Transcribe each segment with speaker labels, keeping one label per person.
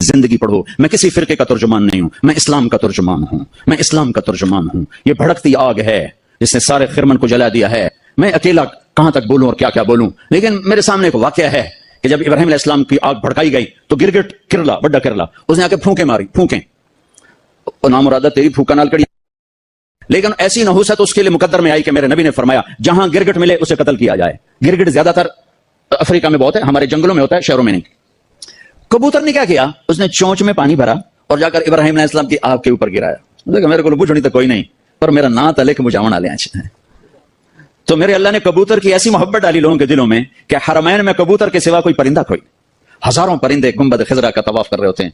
Speaker 1: जिंदगी पढ़ो। मैं किसी फिरके का तर्जुमान नहीं हूं, मैं इस्लाम का तर्जुमान हूं, मैं इस्लाम का तर्जुमान हूं। ये भड़कती आग है जिसने सारे खिरमन को जला दिया है। मैं अकेला कहां तक बोलूं और क्या क्या बोलूं, लेकिन मेरे सामने एक वाकया है कि जब इब्राहिम अलैहिस्सलाम की आग भड़काई गई तो गिरगिट किरला, बड़ा किरला, उसने आके फूंके मारी, फूंके, नामुरादा तेरी फूका नाल कड़ी। लेकिन ऐसी नहुसत उसके लिए मुकद्दर में आई कि मेरे नबी ने फरमाया जहां गिरगिट मिले उसे कत्ल किया जाए। गिरगिट ज्यादातर अफ्रीका में बहुत है, हमारे जंगलों में होता है, शहरों में नहीं। कबूतर ने क्या किया, उसने चोंच में पानी भरा और जाकर इब्राहिम अलैहिस्सलाम की आग के ऊपर गिराया। मेरे को बुझनी तो कोई नहीं, पर मेरा ना तले के मुझावन आ लिया। तो मेरे अल्लाह ने कबूतर की ऐसी मोहब्बत डाली लोगों के दिलों में कि हरमैन में कबूतर के सिवा कोई परिंदा कोई। हजारों परिंदे गुंबद खिजरा का तवाफ कर रहे होते हैं,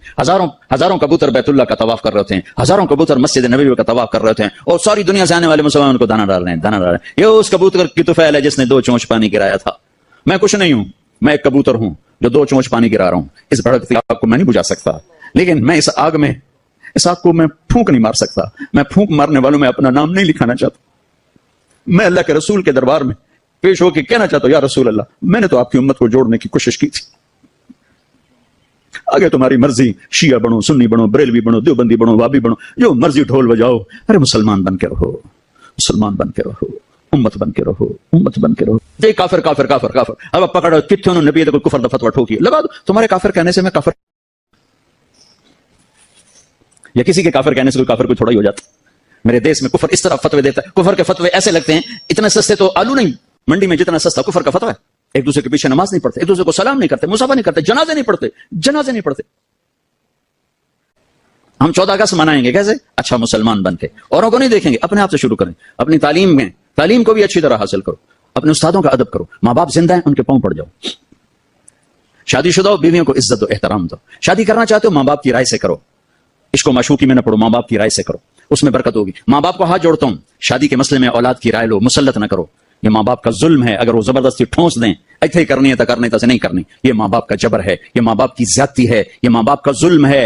Speaker 1: हजारों कबूतर बैतुल्लाह का तवाफ कर रहे होते हैं, हजारों कबूतर मस्जिद नबवी का तवाफ कर रहे होते हैं, और सारी दुनिया से आने वाले मुसलमान उनको दाना डाल रहे हैं, दाना डाल रहे हैं। ये उस कबूतर की तुफैल है जिसने 2 चोंच पानी गिराया था। मैं कुछ नहीं हूं, मैं एक कबूतर हूं जो 2 चोंच पानी गिरा रहा हूं। इस भड़कती आग को मैं नहीं बुझा सकता, लेकिन मैं इस आग को मैं फूंक नहीं मार सकता। मैं फूंक मारने वालों में अपना नाम नहीं लिखाना चाहता। मैं अल्लाह के रसूल के दरबार में पेश होकर कहना चाहता हूं, या रसूल अल्लाह, मैंने तो आपकी उम्मत को जोड़ने की कोशिश की थी, आगे तुम्हारी मर्जी, शिया बनो, सुन्नी बनो, बरेलवी बनो, देवबंदी बनो, वाबी बनो, जो मर्जी ढोल बजाओ, अरे मुसलमान बन के रहो, मुसलमान बन के रहो, उम्मत बन के रहो, उम्मत बन के रहो। ये काफिर काफिर काफिर काफिर, अब पकड़ो कितने उन्होंने नबी को कुफर दा फतवा ठोकी, लगा दो। तुम्हारे काफिर कहने से मैं काफिर, या किसी के काफिर कहने से कोई काफिर को थोड़ा ही हो जाता। मेरे देश में कुफर इस तरह फतवे देता है, कुफर के फतवे ऐसे लगते हैं इतने सस्ते तो आलू नहीं मंडी में जितना सस्ता कुफर का फतवा है। एक दूसरे के पीछे नमाज नहीं पढ़ते, एक दूसरे को सलाम नहीं करते, मुसाफा नहीं करते, जनाजे नहीं पढ़ते, जनाजे नहीं पढ़ते। हम 14 अगस्त मनाएंगे कैसे? अच्छा मुसलमान बन के, औरों को नहीं देखेंगे, अपने आप से शुरू करें। अपनी तालीम को भी अच्छी तरह हासिल करो, अपने उस्तादों का अदब करो। माँ बाप जिंदा है, उनके पांव पड़ जाओ। शादीशुदा बीवियों को इज्जत दो, एहतराम दो। शादी करना चाहते हो, माँ बाप की राय से करो। इसको माशूकी में न पढ़ो, माँ बाप की राय से करो, उसमें बरकत होगी। माँ बाप को हाथ जोड़ता हूं, शादी के मसले में औलाद की राय लो, मुसल्लत न करो। ये माँ बाप का जुल्म है। अगर वो जबरदस्ती ठोंस दें, ऐसे ही करनी है तो करनी, तसे नहीं करनी, ये माँ बाप का जबर है, ये माँ बाप की ज्यादती है, ये माँ बाप का जुल्म है,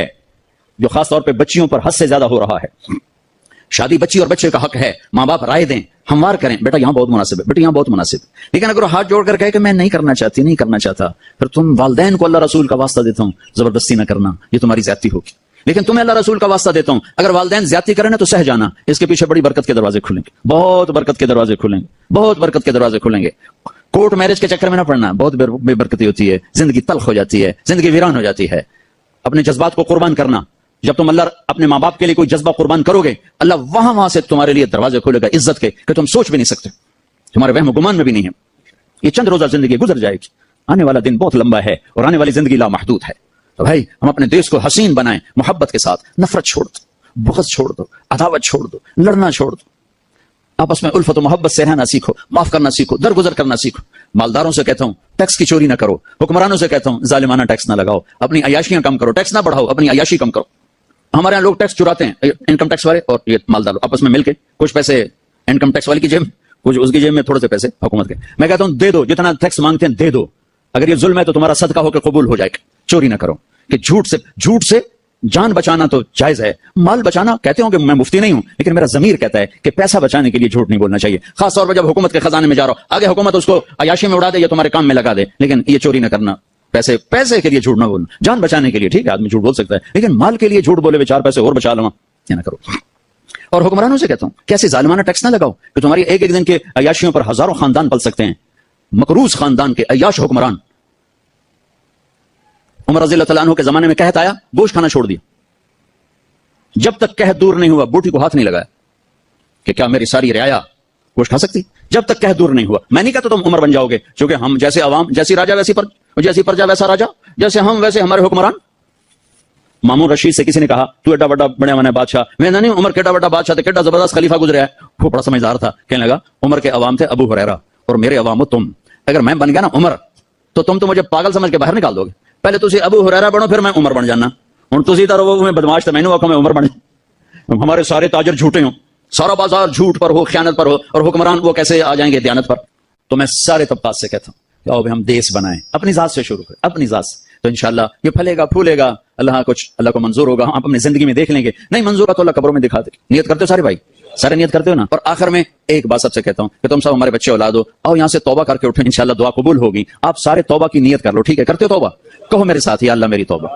Speaker 1: जो खास तौर पे बच्चियों पर हद से ज्यादा हो रहा है। शादी बच्ची और बच्चे का हक है। माँ बाप राय दें, हमवार करें, बेटा यहां बहुत मुनासिब है, बेटा यहां बहुत मुनासिब। लेकिन अगर हाथ जोड़कर कहे कि मैं नहीं करना चाहती, नहीं करना चाहता, फिर तुम वालिदैन को अल्लाह रसूल का वास्ता देता हूं, जबरदस्ती ना करना, ये तुम्हारी ज्यादती होगी। लेकिन तुम्हें अल्लाह रसूल का वास्ता देता हूं, अगर वालिदैन ज्यादती करें ना तो सह जाना, इसके पीछे बड़ी बरकत के दरवाजे खुलेंगे, बहुत बरकत के दरवाजे खुलेंगे, बहुत बरकत के दरवाजे खुलेंगे। कोर्ट मैरिज के चक्कर में ना पड़ना, बहुत बेबरकती होती है, जिंदगी तल्ख हो जाती है, जिंदगी वीरान हो जाती है। अपने जज्बात को कुर्बान करना, जब तुम अल्लाह अपने माँ बाप के लिए कोई जज्बा कुर्बान करोगे, अल्लाह वहां से तुम्हारे लिए दरवाजे खोलेगा इज्जत के, कि तुम सोच भी नहीं सकते, तुम्हारे वहम गुमान में भी नहीं है। ये चंद रोजा जिंदगी गुजर जाएगी, आने वाला दिन बहुत लंबा है और आने वाली जिंदगी लामहदूद है। तो भाई हम अपने देश को हसीन बनाएं, मोहब्बत के साथ। नफरत छोड़ दो, बुग़्ज़ छोड़ दो, अदावत छोड़ दो, लड़ना छोड़ दो। आपस में उल्फत और मोहब्बत से रहना सीखो, माफ करना सीखो, दरगुजर करना सीखो। मालदारों से कहता हूं टैक्स की चोरी ना करो, हुक्मरानों से कहता हूं जालिमाना टैक्स ना लगाओ, अपनी अयाशियां कम करो, टैक्स ना बढ़ाओ, अपनी अयाशी कम करो। हमारे यहाँ लोग टैक्स चुराते हैं, इनकम टैक्स वाले और ये मालदार आपस में मिलकर, कुछ पैसे इनकम टैक्स वाले की जेब, कुछ उसकी जेब में, थोड़े से पैसे हुकूमत के। मैं कहता हूं दे दो, जितना टैक्स मांगते हैं दे दो। अगर ये जुल्म है तो तुम्हारा सदका होकर कबूल हो जाएगा। चोरी ना करो, कि झूठ से जान बचाना तो जायज है, माल बचाना, कहते हो कि मैं मुफ्ती नहीं हूं, लेकिन मेरा ज़मीर कहता है कि पैसा बचाने के लिए झूठ नहीं बोलना चाहिए। खास तौर पर जब हुकूमत के खजाने में जा रहा हो, आगे हुकूमत उसको अयाशी में उड़ा दे या तुम्हारे काम में लगा दे, लेकिन ये चोरी ना करना, पैसे के लिए झूठ ना बोलना। जान बचाने के लिए ठीक है आदमी झूठ बोल सकता है, लेकिन माल के लिए झूठ बोले, 4 पैसे और बचा लूंगा, ये ना करो। और हुक्मरानों से कहता हूं कैसे जालिमाना टैक्स ना लगाओ कि तुम्हारी एक दिन के अयाशियों पर हजारों खानदान पल सकते हैं। मकरूज खानदान के अयाश हुक्मरान, उमर रज़ियल्लाहु तआला अन्हु के जमाने में कहत आया, गोश्त खाना छोड़ दिया। जब तक कहत दूर नहीं हुआ, बूटी को हाथ नहीं लगाया कि क्या मेरी सारी रियाया गोश्त खा सकती। जब तक कहत दूर नहीं हुआ, मैं नहीं कहता तुम उमर बन जाओगे, क्योंकि हम जैसे अवाम, जैसी राजा वैसी जैसी प्रजा वैसा राजा, जैसे हम वैसे हमारे हुक्मरान। मामून रशीद से किसी ने कहा तू एडा बड़ा बड़ा मना बादशाह, मैं नहीं, उमर केडा बड़ा बादशाह, केडा जबरदस्त खलीफा गुजरा है। वो बड़ा समझदार था, कहने लगा उमर के अवाम थे अबू हुरैरा और मेरे अवाम हो तुम। अगर मैं बन गया ना उमर, तो तुम तो मुझे पागल समझ के बाहर निकाल दोगे। पहले तुझे अबू हुरैरा बनो, फिर मैं उमर बन जाना। हूं तुझी तो वो बदमाश था, मैंने आखो मैं उमर बन। हमारे सारे ताजर झूठे हो, सारा बाजार झूठ पर हो, खयानत पर हो, और हुक्मरान वो कैसे आ जाएंगे दयानत पर। तो मैं सारे तबकात से कहता हूं आओ भाई हम देश बनाएं, अपनी जात से शुरू करें, अपनी जात से, तो इंशाल्लाह ये फलेगा फूलेगा। अल्लाह को मंजूर होगा, आप अपनी जिंदगी में देख लेंगे, नहीं मंजूर तो अल्लाह कब्रों में दिखा दे। नियत करते हो सारे भाई? سارے نیت کرتے ہو نا. اور آخر میں ایک بات سب سے کہتا ہوں کہ تم سب ہمارے بچے اولاد ہو, اور یہاں سے توبہ کر کے اٹھیں, انشاءاللہ دعا قبول ہوگی. آپ سارے توبہ کی نیت کر لو, ٹھیک ہے؟ کرتے ہو توبہ؟ کہو میرے ساتھ, یا اللہ میری توبہ.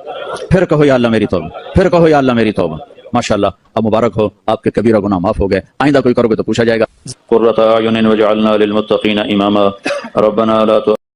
Speaker 1: پھر کہو یا اللہ میری توبہ. پھر کہو یا اللہ میری توبہ. ماشاءاللہ, اب مبارک ہو, آپ کے کبیرہ گناہ معاف ہو گئے. آئندہ کوئی کرو گے تو پوچھا جائے گا. قرۃ اعین واجعلنا للمتقین اماما ربنا لا